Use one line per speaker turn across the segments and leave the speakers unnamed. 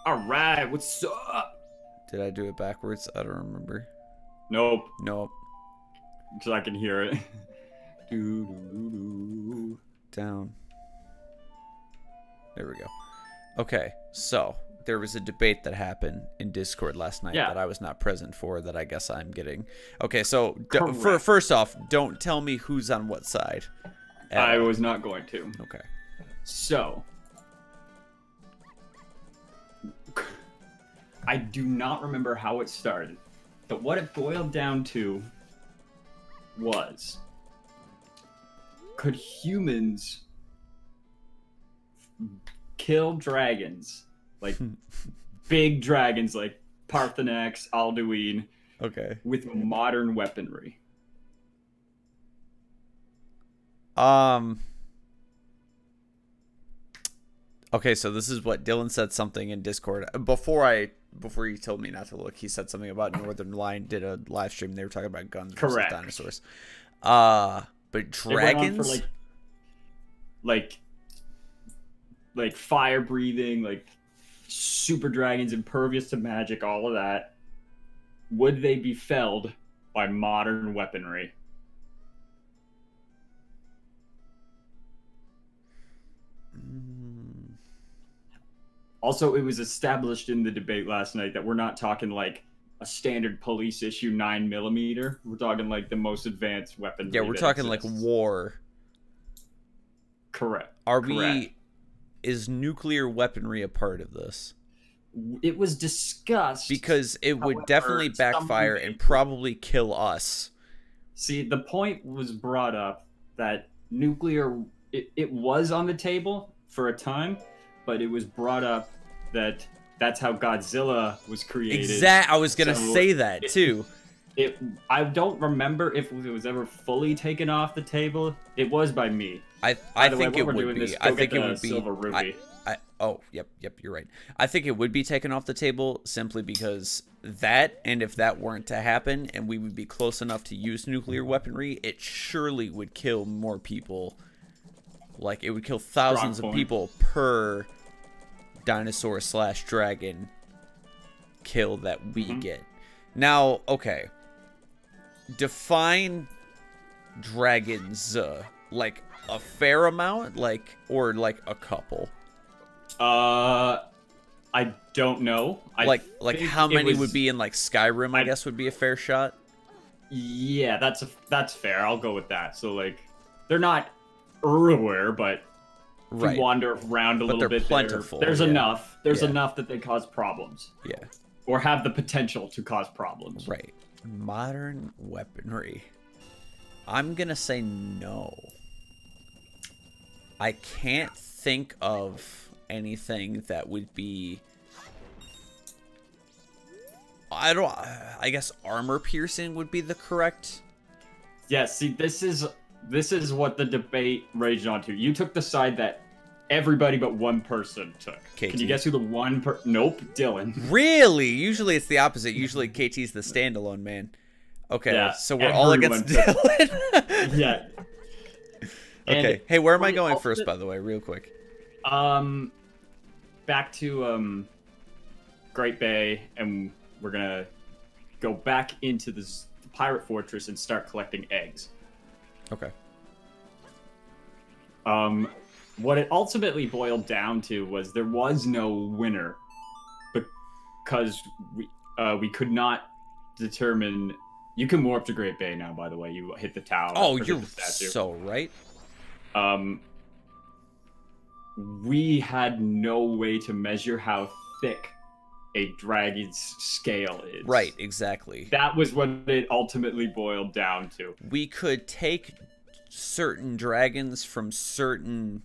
All right, what's up?
Did I do it backwards? I don't remember.
Nope.
Nope.
So I can hear it. Doo, doo, doo.
Down. There we go. Okay, so there was a debate that happened in Discord last night that I was not present for that I guess I'm getting. Okay, so first off, don't tell me who's on what side.
I was not going to.
Okay.
So, I do not remember how it started, but what it boiled down to was, could humans kill dragons, like big dragons like Parthenax, Alduin, with modern weaponry?
Okay, so this is what Dylan said something in Discord before you told me not to look. He said something about Northern Lion did a live stream. They were talking about guns versus dinosaurs. But dragons,
like fire breathing, like super dragons, impervious to magic, all of that. Would they be felled by modern weaponry? Also, it was established in the debate last night that we're not talking like a standard police issue 9mm. We're talking like the most advanced weapon.
Yeah, we're talking like war.
Correct.
Is nuclear weaponry a part of this?
It was discussed.
Because it would definitely backfire and probably kill us.
See, the point was brought up that nuclear, it was on the table for a time, but it was brought up that that's how Godzilla was created.
I was going to say that, too.
I don't remember if it was ever fully taken off the table. It was by me.
I think it would be. I think it would be.
Silver Ruby.
Oh, yep, you're right. I think it would be taken off the table simply because that, and if that weren't to happen, and we would be close enough to use nuclear weaponry, it surely would kill more people. Like, it would kill thousands of people per dinosaur/dragon kill that we get. Now, okay. Define dragons, like a fair amount, or like a couple.
I don't know.
Like how many would be in like Skyrim? I guess would be a fair shot.
Yeah, that's fair. I'll go with that. So like, they're not everywhere, but if you wander around a little bit,
plentiful.
There's enough. There's enough that they cause problems.
Yeah.
Or have the potential to cause problems.
Right. Modern weaponry. I'm gonna say no. I can't think of anything that would be... I guess armor piercing would be the correct...
Yeah, see, this is what the debate raged onto. You took the side that everybody but one person took.
KT.
Can you guess who the one Nope, Dylan.
Really? Usually it's the opposite. Usually KT's the standalone man. Okay,
yeah,
so we're all against Dylan.
Yeah.
Okay. Hey, where am I going first, by the way, real quick?
Back to Great Bay, and we're gonna go back into the pirate fortress and start collecting eggs.
Okay.
What it ultimately boiled down to was there was no winner because we could not determine. You can warp to Great Bay now, by the way. You hit the tower.
Oh, you're so right.
We had no way to measure how thick a dragon's scale is.
Right, exactly.
That was what it ultimately boiled down to.
We could take certain dragons from certain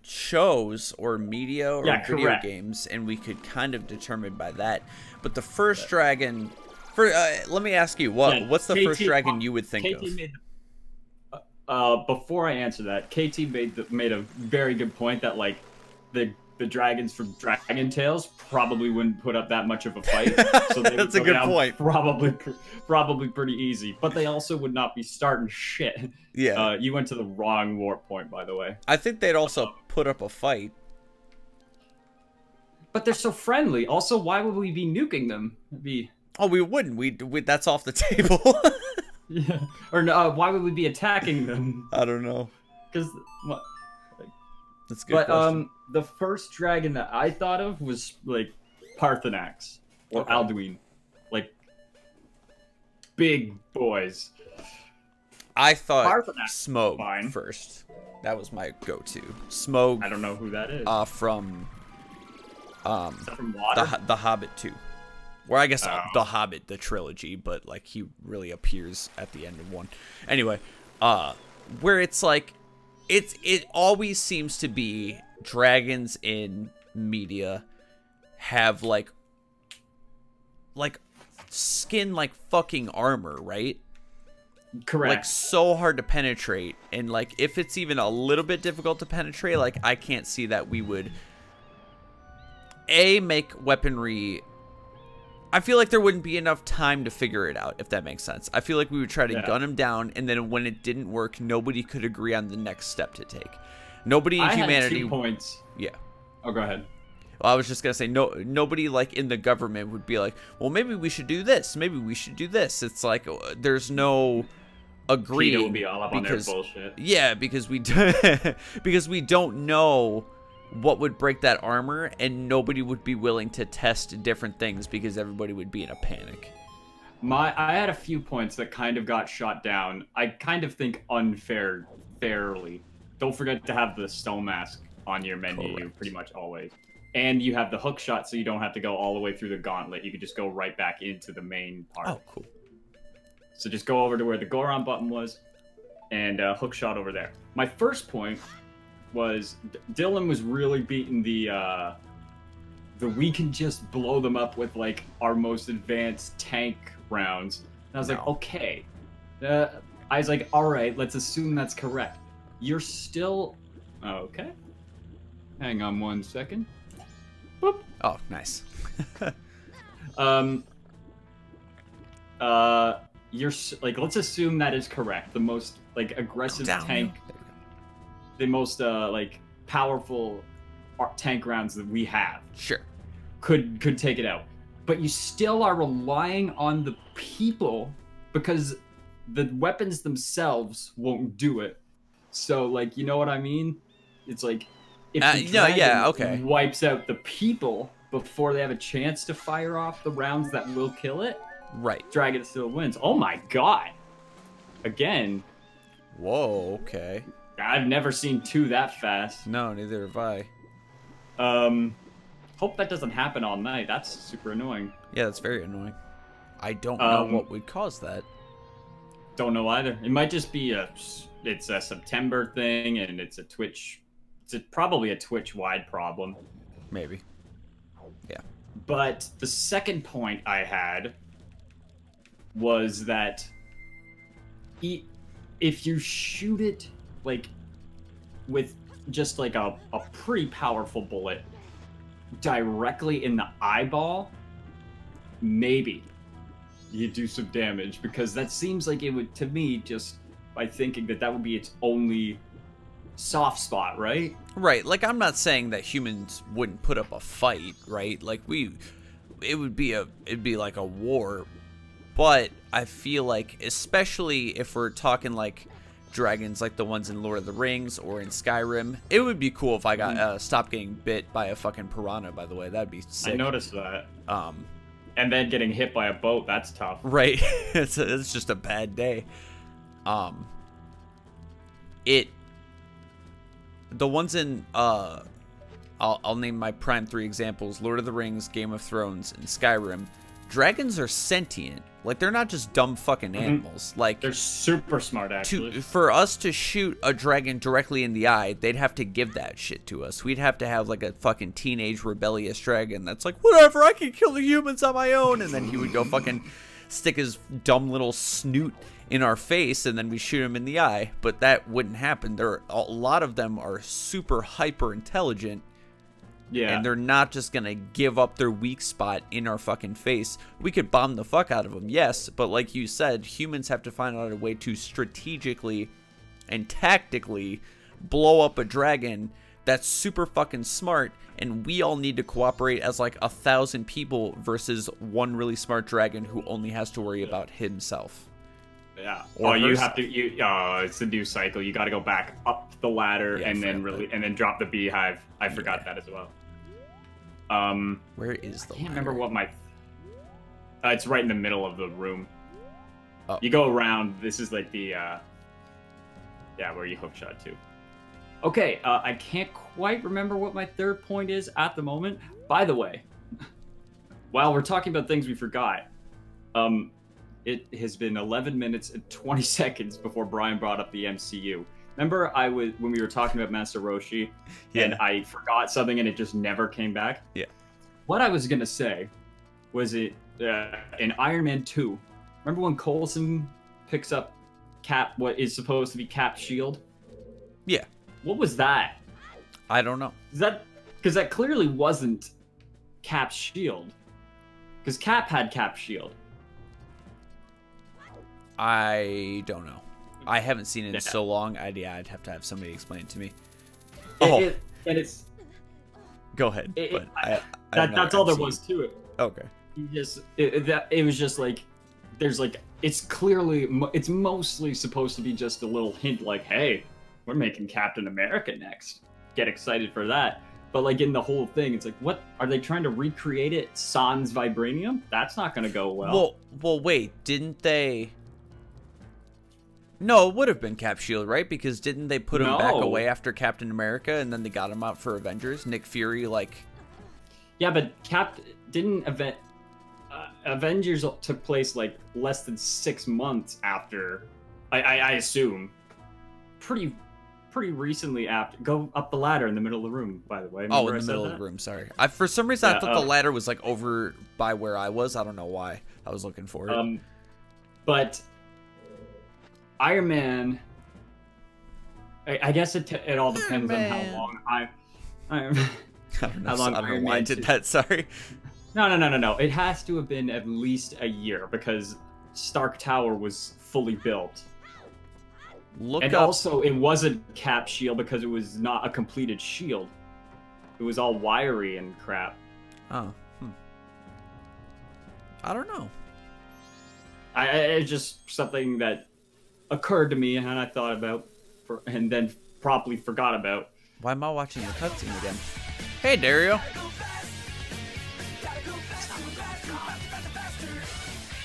shows or media or video games, and we could kind of determine by that. But the first dragon... let me ask you, what's the first dragon you would think of?
Before I answer that, KT made a very good point that like the the dragons from Dragon Tales probably wouldn't put up that much of a fight. So they
That's
would
a
go
good
down
point.
Probably pretty easy. But they also would not be starting shit.
Yeah.
You went to the wrong warp point, by the way.
I think they'd also put up a fight.
But they're so friendly. Also, why would we be nuking them? It'd be...
Oh, we wouldn't. We that's off the table.
Yeah. Or no, why would we be attacking them?
I don't know.
Because what?
That's a good question.
The first dragon that I thought of was like Parthenax or Alduin, like big boys.
I thought
Parthenax,
Smoke
fine.
first. That was my go-to. Smoke.
I don't know who that is.
From
Is that from Water?
the Hobbit 2. Or I guess the Hobbit, the trilogy, but like he really appears at the end of one. Anyway, where it's like it always seems to be dragons in media have like skin like fucking armor, right?
Correct.
Like so hard to penetrate, and like if it's even a little bit difficult to penetrate, like I can't see that we would make weaponry. I feel like there wouldn't be enough time to figure it out, if that makes sense. I feel like we would try to gun him down, and then when it didn't work, nobody could agree on the next step to take. Nobody in humanity.
Had 2 points.
Yeah.
Oh, go ahead.
Well, I was just gonna say nobody like in the government would be like, well, maybe we should do this. Maybe we should do this. It's like there's no agreeing.
Peter will be all up on their bullshit.
Yeah, because we because we don't know what would break that armor, and nobody would be willing to test different things because everybody would be in a panic.
I had a few points that kind of got shot down. I kind of think fairly. Don't forget to have the stone mask on your menu pretty much always. And you have the hook shot, so you don't have to go all the way through the gauntlet. You could just go right back into the main part.
Oh, cool.
So just go over to where the Goron button was, and hook shot over there. My first point was Dylan was really beating the we can just blow them up with like our most advanced tank rounds. And I was like, okay. I was like, all right, let's assume that's correct. You're still okay. Hang on 1 second. Boop.
Oh, nice.
You're like, let's assume that is correct. The most like aggressive tank. The most like powerful tank rounds that we have could take it out, but you still are relying on the people because the weapons themselves won't do it. So like, you know what I mean? It's like if the dragon wipes out the people before they have a chance to fire off the rounds that will kill it,
right?
Dragon still wins. Oh my god! Again.
Whoa. Okay.
I've never seen 2 that fast.
No, neither have I.
Hope that doesn't happen all night. That's super annoying.
Yeah, that's very annoying. I don't know what would cause that.
Don't know either. It might just be it's a September thing, and it's a Twitch. Probably a Twitch-wide problem.
Maybe. Yeah.
But the second point I had was that if you shoot it like with just like a pretty powerful bullet directly in the eyeball, maybe you do some damage, because that seems like it would, to me, just by thinking that would be its only soft spot, right?
Right. Like, I'm not saying that humans wouldn't put up a fight, right? Like it'd be like a war, but I feel like, especially if we're talking like dragons like the ones in Lord of the Rings or in Skyrim, it would be cool if I got stopped getting bit by a fucking piranha, by the way. That'd be sick.
I noticed that. And then getting hit by a boat, that's tough.
Right. It's just a bad day. The ones in I'll name my prime 3 examples: Lord of the Rings, Game of Thrones, and Skyrim. Dragons are sentient. Like, they're not just dumb fucking animals. Like,
they're super smart, actually.
For us to shoot a dragon directly in the eye, they'd have to give that shit to us. We'd have to have, like, a fucking teenage rebellious dragon that's like, whatever, I can kill the humans on my own. And then he would go fucking stick his dumb little snoot in our face, and then we shoot him in the eye. But that wouldn't happen. A lot of them are super hyper intelligent,
Yeah.
And they're not just going to give up their weak spot in our fucking face. We could bomb the fuck out of them, yes. But like you said, humans have to find out a way to strategically and tactically blow up a dragon that's super fucking smart. And we all need to cooperate as like 1,000 people versus one really smart dragon who only has to worry about himself.
Yeah.
Or
you have to. It's a new cycle. You got to go back up the ladder and then drop the beehive. I forgot that as well.
Where is the?
I can't remember what my. It's right in the middle of the room.
Oh.
You go around. This is like the. Where you hook shot to. Okay. I can't quite remember what my third point is at the moment. By the way, while we're talking about things we forgot, it has been 11 minutes and 20 seconds before Brian brought up the MCU. Remember when we were talking about Master Roshi, and I forgot something and it just never came back?
Yeah.
What I was going to say was in Iron Man 2, remember when Coulson picks up Cap, what is supposed to be Cap's shield?
Yeah.
What was that?
I don't know.
Because that clearly wasn't Cap's shield. Because Cap had Cap's shield.
I don't know. I haven't seen it in so long. I'd have to have somebody explain it to me.
And it's.
Go ahead.
That's all there was to it.
Okay.
It was just like, there's like, it's mostly supposed to be just a little hint like, hey, we're making Captain America next. Get excited for that. But like in the whole thing, it's like, what are they trying to recreate it? Sans vibranium? That's not going to go well.
Well, wait, didn't they? No, it would have been Cap Shield, right? Because didn't they put him back away after Captain America, and then they got him out for Avengers? Nick Fury, like.
Yeah, but Avengers took place like less than 6 months after. I assume. Pretty recently after. Go up the ladder in the middle of the room, by the way.
Remember in the middle of the room, sorry. For some reason, I thought the ladder was like over by where I was. I don't know why. I was looking for it.
But Iron Man, I guess it all depends on how long I don't know.
I don't know why I did that, sorry.
No. It has to have been at least a year because Stark Tower was fully built. Also, it wasn't Cap shield because it was not a completed shield. It was all wiry and crap.
Oh. I don't know.
It's just something that occurred to me and I thought about and then promptly forgot about.
Why am I watching the cutscene again? Hey, Dario.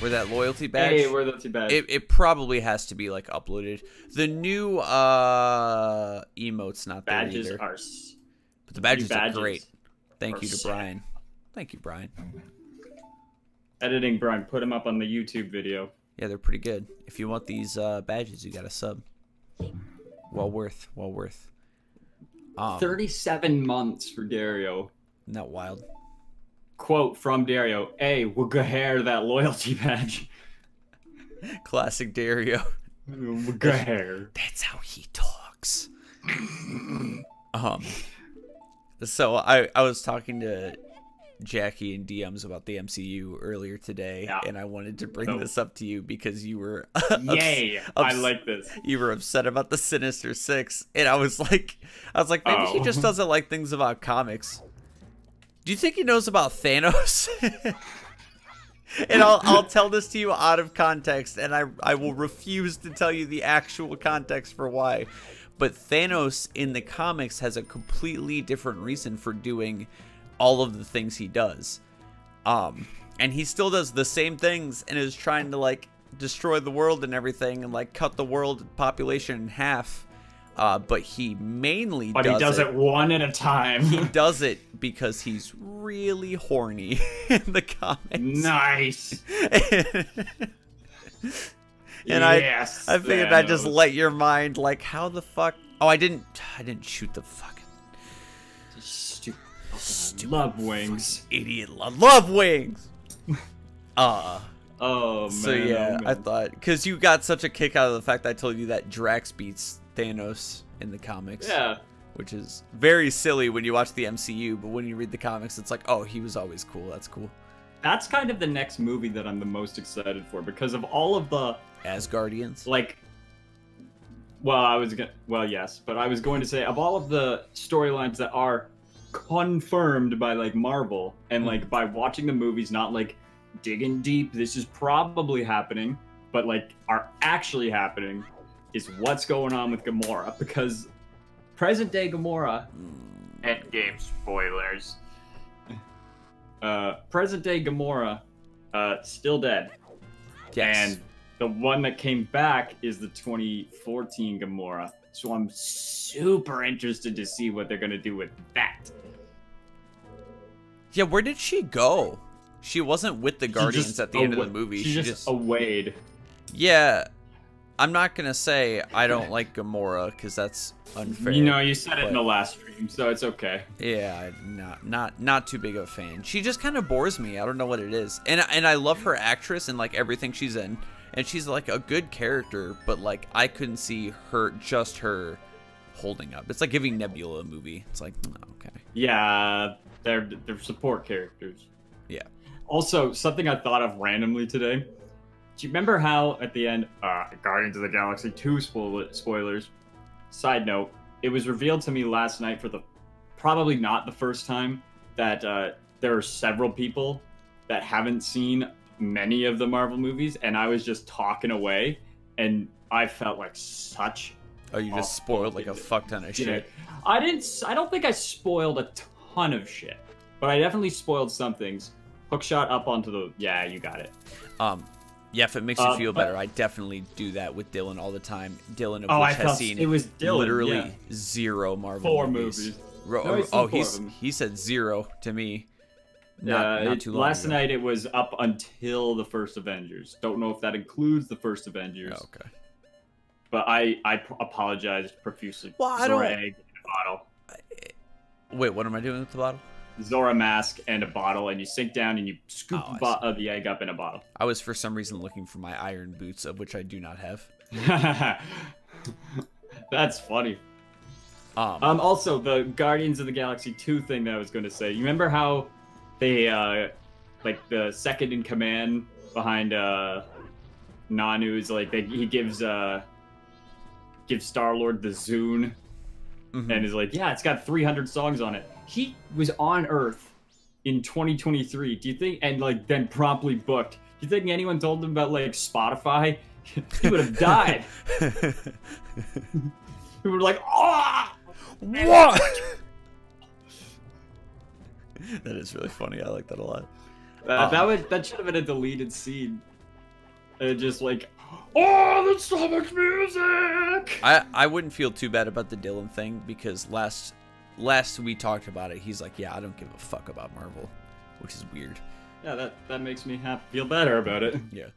Where that loyalty badge?
Hey, where loyalty badge?
It probably has to be like uploaded. The new emote's not there
badges
either. But the badges are great. Thank you to Brian. Thank you, Brian.
Editing, Brian. Put them up on the YouTube video.
Yeah, they're pretty good. If you want these badges, you got to sub. Well worth.
37 months for Dario.
Isn't that wild?
Quote from Dario, hey, we'll go hair that loyalty badge.
Classic Dario.
We'll go hair.
That's how he talks. So I was talking to Jackie and DMs about the MCU earlier today, and I wanted to bring this up to you because you were
yay, I like this.
You were upset about the Sinister Six, and I was like maybe he just doesn't like things about comics. Do you think he knows about Thanos? And I'll tell this to you out of context, and I will refuse to tell you the actual context for why. But Thanos in the comics has a completely different reason for doing all of the things he does. And he still does the same things and is trying to like destroy the world and everything and like cut the world population in half. But he mainly
does it one at a time.
He does it because he's really horny in the comics.
Nice.
And
yes,
I figured I'd just let your mind like, how the fuck? Oh, I didn't shoot the fucking
stupid love wings.
Idiot love wings.
Oh man.
So yeah, I thought because you got such a kick out of the fact that I told you that Drax beats Thanos in the comics.
Yeah.
which is very silly when you watch the MCU, but when you read the comics, it's like, oh, he was always cool. That's cool.
That's kind of the next movie that I'm the most excited for because of all of the
Asgardians.
like. Well, yes, but I was going to say of all of the storylines that are confirmed by like Marvel and like by watching the movies, not like digging deep, this is probably happening, but like are actually happening, is what's going on with Gamora, because present day Gamora, Endgame spoilers, present day Gamora, still dead.
Yes.
And the one that came back is the 2014 Gamora. So I'm super interested to see what they're going to do with that.
Yeah, where did she go? She wasn't with the Guardians at the end of the movie.
She just awayed.
Yeah. I'm not going to say I don't like Gamora, because that's unfair.
You know, you said it in the last stream, so it's okay.
Yeah, not too big of a fan. She just kind of bores me. I don't know what it is. And I love her actress and like everything she's in. And she's like a good character, but like I couldn't see her holding up. It's like giving Nebula a movie. It's like, oh, okay.
Yeah, they're support characters.
Yeah.
Also, something I thought of randomly today. Do you remember how at the end, Guardians of the Galaxy 2 spoilers? Side note, it was revealed to me last night for probably not the first time that there are several people that haven't seen many of the Marvel movies, and I was just talking away, and I felt like such.
Oh, you just spoiled like a fuck ton of shit.
I don't think I spoiled a ton of shit, but I definitely spoiled some things. Hookshot up onto the. Yeah, you got it.
Yeah, if it makes you feel better, I definitely do that with Dylan all the time. Dylan, of which has seen literally zero Marvel
4 movies.
He said 0 to me.
Not
too long
last
ago.
night it was up until the first Avengers. Don't know if that includes the first Avengers.
Oh, okay.
But I apologized profusely.
Well,
Zora egg and a bottle.
Wait, what am I doing with the bottle?
Zora mask and a bottle, and you sink down and you scoop the egg up in a bottle.
I was for some reason looking for my iron boots, of which I do not have.
That's funny. Also, the Guardians of the Galaxy 2 thing that I was going to say. You remember how they, like, the second in command behind Nanu's, like, he gives Star-Lord the Zune, and is like, yeah, it's got 300 songs on it. He was on Earth in 2023. Do you think, and, like, then promptly booked. Do you think anyone told him about, like, Spotify? He would have died. We were like, oh!
What? That is really funny. I like that a lot.
That should have been a deleted scene. Just like, oh, that's so much music.
I wouldn't feel too bad about the Dylan thing, because last we talked about it, he's like, yeah, I don't give a fuck about Marvel, which is weird.
Yeah, that makes me feel better about it.
Yeah.